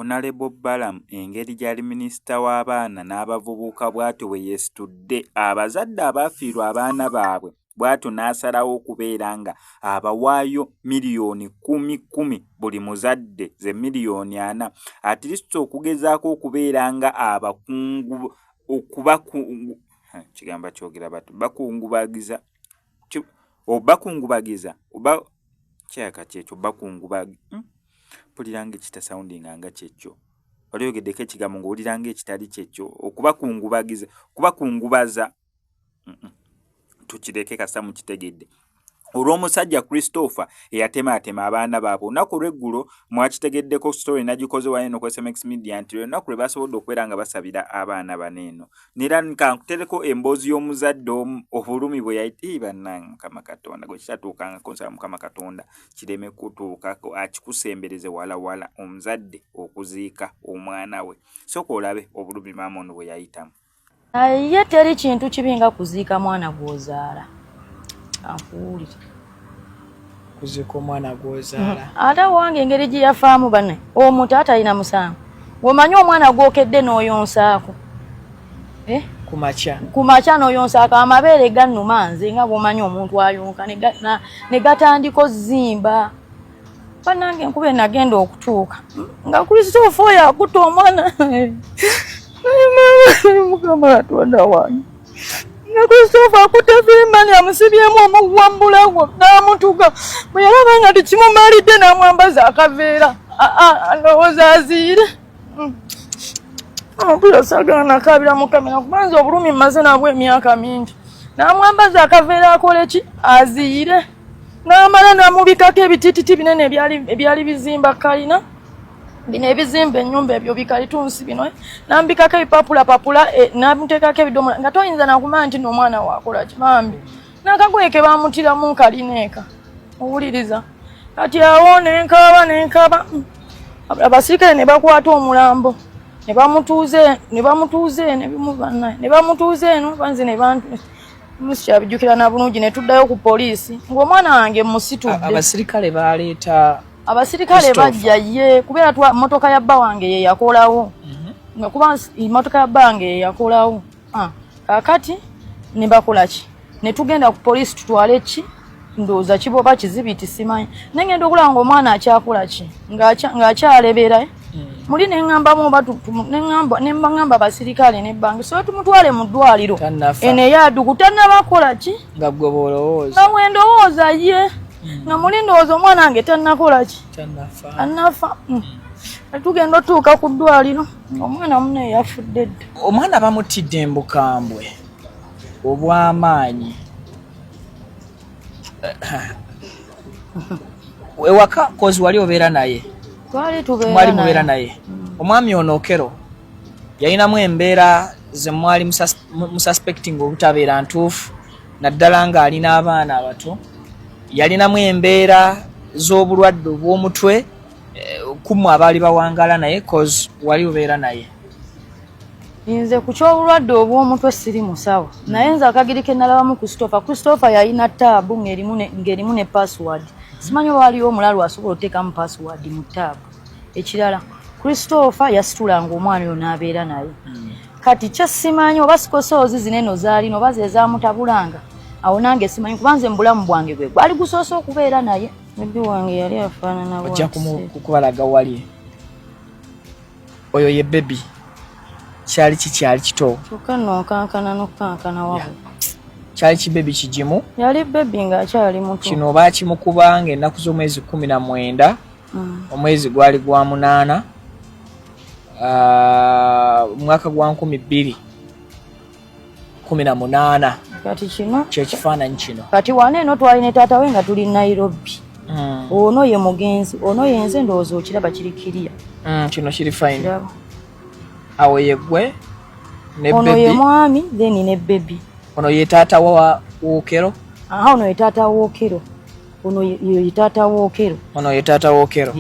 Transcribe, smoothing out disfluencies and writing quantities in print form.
Honorable Balaam engeri gyali minisita w'abaana n'abavubuka bw'atyo bwe yeesitudde abazadde abaafiirwa abaana baabwe bw'atyo n'asalawo okubeera nga abawaayo miliyoni 10 buli muzadde ze miliyoni 4 at least okugezaako okubeera nga abakungu kigamba kyogera batu bakungubagiza oba kyaka kyekyo mpulira ng'ekita soundinga nga kyekyo olyogeddeko ekigambo ng'owulira ng'ekitali kyekyo okubakungubaza tukireke kasa mukitegedde olw'omusajja Christopher eyatemaatema abaana baabwe olunaku lw'eggulo mwakitegeddeko story nagikoze waino ku SMX Media nti olunaku lwe basobodde okubeera nga basabira abaana baneeno nera nkankutereko emboozi y'omuzadde obulumi bwe yayiti bannange Mukama Katonda gwe kitatuukanga konsala Mukama Katonda kireme kutuukako akikusembereze walawala omuzadde okuziika omwana we sooka olabe obulumi maama ono bwe yayitamu ye teri kintu kibi nga kuziika mwana gw'ozaala ankuwulire kuziika omwana gw'ozaala ate wange engeri gye yafaamu banne omuntu atalina musango omanyi omwana gw'okedde n'oyonsaako kumakya n'oyonsaako amabeere gannuma nze nga bw'omanyi omuntu ayonka ne gatandika ozimba bannange enkuba enagenda okutuuka nga Christopher oyo akutta omwana Mukama Katonda wange nga Christopher akutte Firimani amusibyemu omuwambulago n'amutuga bwe yalaba nga tekimumalidde n'amwambaza akaveera alowooza aziire omupiira sagana kabira mu kamera kubanza obulumi mmaze nabwo emyaka mingi n'amwambaza akaveera akole ki aziire n'amala n'amubikako ebitititi binene ebyali bizimba kalina bino ebizimba ennyumba ebyo bikalitunsi bino n'ambikako ebipapulapapula n'amuteekako ebidomola nga toyinza nakumanya nti n'omwana waakola kibambi n'akagoye ke baamutiramu kalina eka owuliriza kati awo nenkaaba abasirikale ne bakwata omulambo ne bamutuuza eno banze ne bantu musikyabijjukira na bulungi ne tuddayo ku poliisi ng'omwana wange musitudde abasirikale baleeta abasirikale bajja ye kubeera motoka ya bba wange ye yakolawo nga kuba motoka ya bba wange ye yakolawo kakati ne bakola ki ne tugenda ku poliisi tutwale ki ndowooza kiboba kizibiti simanyi nengenda okulaba ng'omwana akyakola ki ng'akyalebera muli neŋŋambamu nembagamba abasirikale nebbange so tumutwale mu ddwaliro eno eyadugu tannabakola ki nga gwe bw'olowooza nga bwe ndowooza ye nga muli ndowooza omwana wange tannakola ki annafa tugenda otuuka ku ddwaliro omwana mune yafudde dda omwana bamutidde embukambwe obw'amaanyi ewaka kozi wali obeera naye mwali mubeera naye omwami ono Okero yalinamu embeera ze mwali mususpecting obutabeera ntuufu naddala ng'alina abaana abato yalinamu embeera z'obulwadde obw'omutwe kumu abaali bawangala naye cause wali obeera naye nze ku ky'obulwadde obw'omutwe siri musawo naye nze akagiri ke nalabamu Christopher yalina taabu ng'erimu ne password simanyi waliwo omulalu asobola oteekamu password mu taabu ekirala Christopher yasitulanga omwana oyo n'abeera naye kati kyasimanyi oba sikosoozi zineno zaalina oba ze zaamutabulanga awo nange simanyi kuba nze mu bulamu bwange gwe gwali gusoose okubeera naye bebbi wange yali afaanana ojja kukubalaga wali oyo ye bebi kyali kikyali kito kyokka nokankana wabo kyali kibebi kigimu yali bebi ng'akyali muto kino baakimukuba ng'ennaku z'omwezi 19 omwezi gwali gwa 8 mwaka gwa 2018 kati kino kyekifaananyi kino kati wane eno twali ne taata we nga tuli Nairobi ono ye mugenzi ono yenze ndowooza okiraba kiri kiriya kino kiri fine awo ye gwe ne ono ye mwami then ne bebi ono ye taata wa Okero ono ye taata wa Okero ono ye taata wa Okero ono ye taata wa Okero